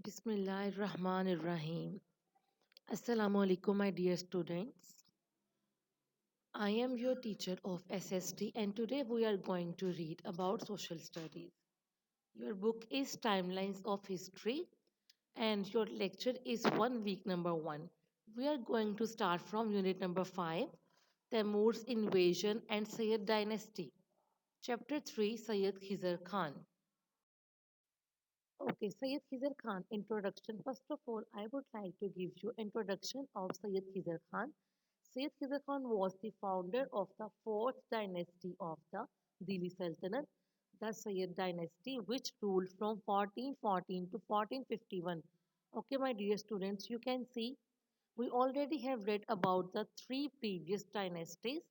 Bismillahirrahmanirrahim. Assalamu alaikum, my dear students. I am your teacher of SST, and today we are going to read about social studies. Your book is Timelines of History, and your lecture is 1 week number 1. We are going to start from unit number 5, Timur's invasion and Sayyid dynasty. Chapter 3, Sayyid Khizr Khan. Okay, Sayyid Khizr Khan introduction. First of all, I would like to give you introduction of Sayyid Khizr Khan. Sayyid Khizr Khan was the founder of the fourth dynasty of the Delhi Sultanate, the Sayyid dynasty, which ruled from 1414 to 1451. Okay, my dear students, you can see we already have read about the three previous dynasties,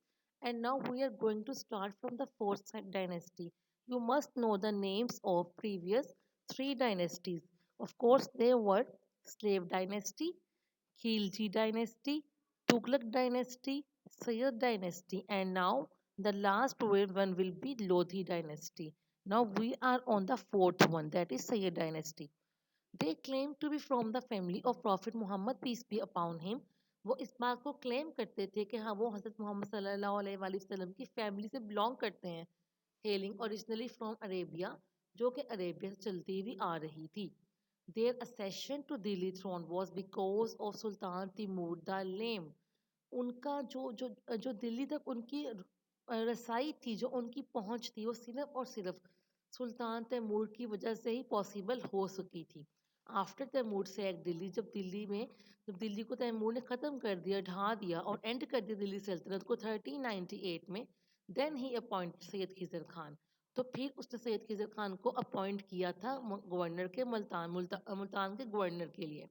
and now we are going to start from the fourth dynasty. You must know the names of previous three dynasties. Of course, they were Slave Dynasty, Khilji Dynasty, Tughlaq Dynasty, Sayyid Dynasty, and now the last one will be Lodhi Dynasty. Now we are on the fourth one, that is Sayyid Dynasty. They claim to be from the family of Prophet Muhammad, peace be upon him. वो इस बात को claim करते थे कि हाँ वो हज़रत मोहम्मद सल्लल्लाहु अलैहि वसल्लम की फैमिली से बिलोंग करते हैं, हेलिंग ओरिजिनली फ्रॉम अरेबिया, जो कि अरेबिया से चलती हुई आ रही थी. Their accession to Delhi throne was because of Sultan Timur the Lame. उनका जो जो जो दिल्ली तक उनकी रसाई थी, जो उनकी पहुंच थी, वो सिर्फ और सिर्फ सुल्तान तैमूर की वजह से ही पॉसिबल हो सकी थी. आफ्टर तैमूर से एक दिल्ली, जब दिल्ली को तैमूर ने ख़त्म कर दिया, ढा दिया और एंड कर दिया दिल्ली सल्तनत को 1398 में, then he appoint Sayyid Khizr Khan. तो फिर उसने सैयद खिजर खान को अपॉइंट किया था गवर्नर के मुल्तान के गवर्नर के लिए.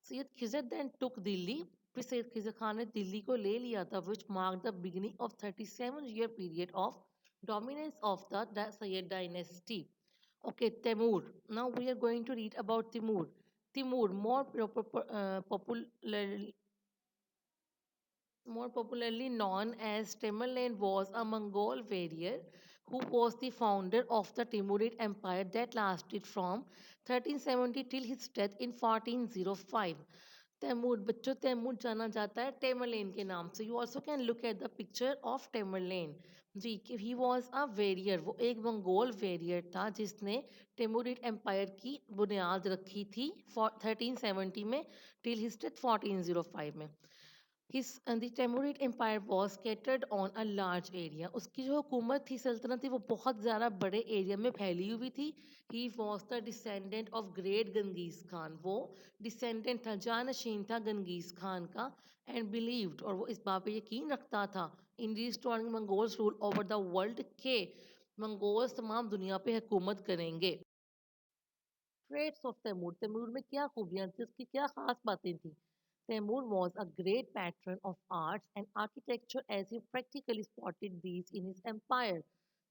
Sayyid Khizr then took Delhi. फिर सैयद खिजर खान ने दिल्ली को ले लिया था, which mark the beginning of 37 year period of dominance of the Sayyid dynasty. Okay, Timur. Now we are going to read about Timur. Timur, more popularly known as Tamerlane, was a Mongol warrior who was the founder of the Timurid Empire that lasted from 1370 till his death in 1405. Timur, बच्चों, Timur जाना जाता है Tamerlane के नाम से. You also can look at the picture of Tamerlane. जी, he was a warrior. वो एक मंगोल वेरियर था जिसने टेमूरिड एम्पायर की बुनियाद रखी थी 1370 में टिल हिज डेथ 1405 में. The Timurid Empire was scattered on a large area. उसकी जो हुकूमत थी, सल्तनत थी, वो बहुत ज़्यादा बड़े एरिया में फैली हुई थी. He was the descendant of great Genghis Khan. वो डिसेंडेंट था, जानशीन था गंगीज खान का. एंड बिलीव्ड, और वो इस बात पे यकीन रखता था, in restoring Mongols rule over the world, के मंगोल्स तमाम दुनिया पे हुकूमत करेंगे. Trades of Taimur. तैमूर में क्या खूबियाँ थी, उसकी क्या खास बातें थी? Temur was a great patron of arts and architecture as he practically spotted these in his empire.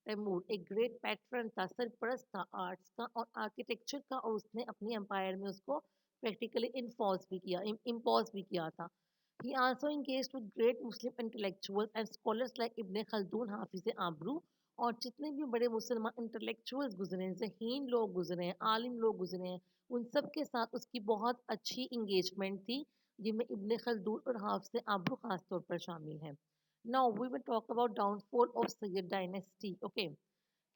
Taimur एक ग्रेट पैट्रन था, सरपरस्त था आर्ट्स का और आर्किटेक्चर का, और उसने अपनी एम्पायर में उसको प्रैक्टिकली इम्पोज भी किया था. He also engaged with great Muslim intellectuals and scholars like Ibn Khaldun, Hafiz Abru, और जितने भी बड़े मुसलमान इंटेलेक्चुअल्स गुजरे हैं, ज़हीन लोग गुजरे हैं, आलिम लोग गुजरे हैं, उन सब के साथ उसकी बहुत अच्छी इंगेजमेंट थी, जिनमें इब्न खलदून और हाफिज आबरू खास तौर पर शामिल हैं. Now we will talk about downfall of Syed dynasty. Okay,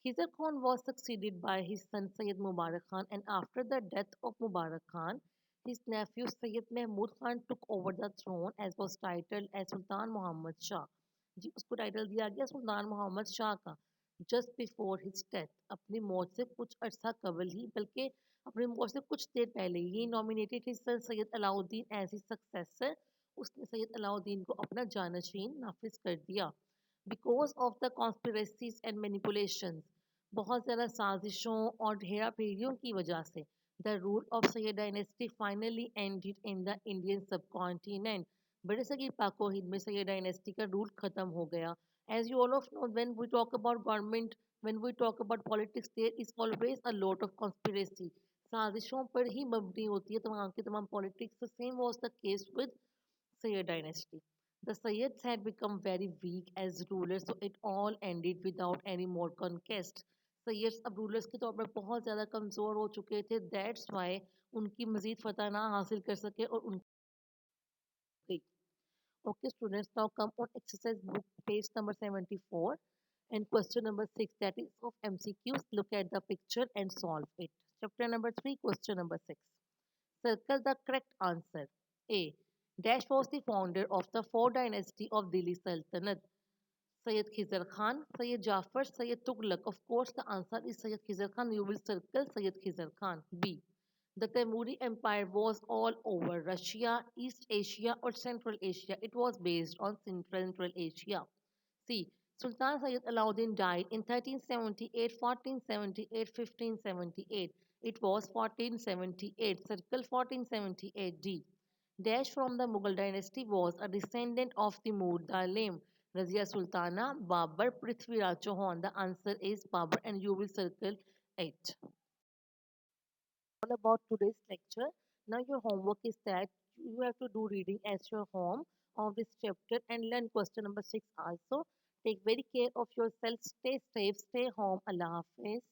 Khizr Khan was succeeded by his son Sayyid Mubarak Khan, and after the death of Mubarak Khan, his nephew Sayyid Mahmud Khan took over the throne as was titled as Sultan Muhammad Shah. जी, उसको title दिया गया सुल्तान मोहम्मद शाह का. Just before his death, अपनी मौत से कुछ अरसा कबल ही, बल्कि अपनी मौत से कुछ देर पहले ही, nominated his son Syed Alauddin as his successor. उसने सैयद अलाउद्दीन को अपना जानशीन नाफिज कर दिया. Because of the conspiracies and manipulations, बहुत ज़्यादा साजिशों और हेरा फेरियों की वजह से, the rule of Syed dynasty finally ended in the Indian subcontinent. बड़े सगीर पाको हिंद में सैयद डायनेस्टी का रूल ख़त्म हो गया. As you all of know, when we talk about government, when we talk about politics, there is always a lot of conspiracy. साजिशों पर ही मबनी होती है तमाम की तमाम politics. The same was the case with Sayyid dynasty. The Sayyids had become very weak as rulers, so it all ended without any more conquest. सैयद्स अब रूलर्स के तौर पर बहुत ज़्यादा कमज़ोर हो चुके थे, दैट्स वाई उनकी मज़ीद फ़तह ना हासिल कर सके और उनकी okay students now come on exercise book page number 74 and question number 6 that is of MCQs. Look at the picture and solve it. Chapter number 3 question number 6. Circle the correct answer. A. Dash was the founder of the four dynasty of Delhi Sultanate. Sayyid Khizr Khan, Sayyid Jafar, Sayyid Tughlaq. Of course, the answer is Sayyid Khizr Khan. You will circle Sayyid Khizr Khan. B. The Timuri Empire was all over Russia, East Asia, or Central Asia. It was based on Central Asia. C. Sultan Sayyid Alauddin died in 1378, 1478, 1578. It was 1478. Circle 1478. D. Dash from the Mughal dynasty was a descendant of the Murdalim, Razia Sultana, Babur, Prithviraj Chauhan. The answer is Babur, and you will circle it. All about today's lecture. Now your homework is that you have to do reading as your home of this chapter and learn question number 6 also. Take very care of yourself. Stay safe. Stay home. Allah Hafiz.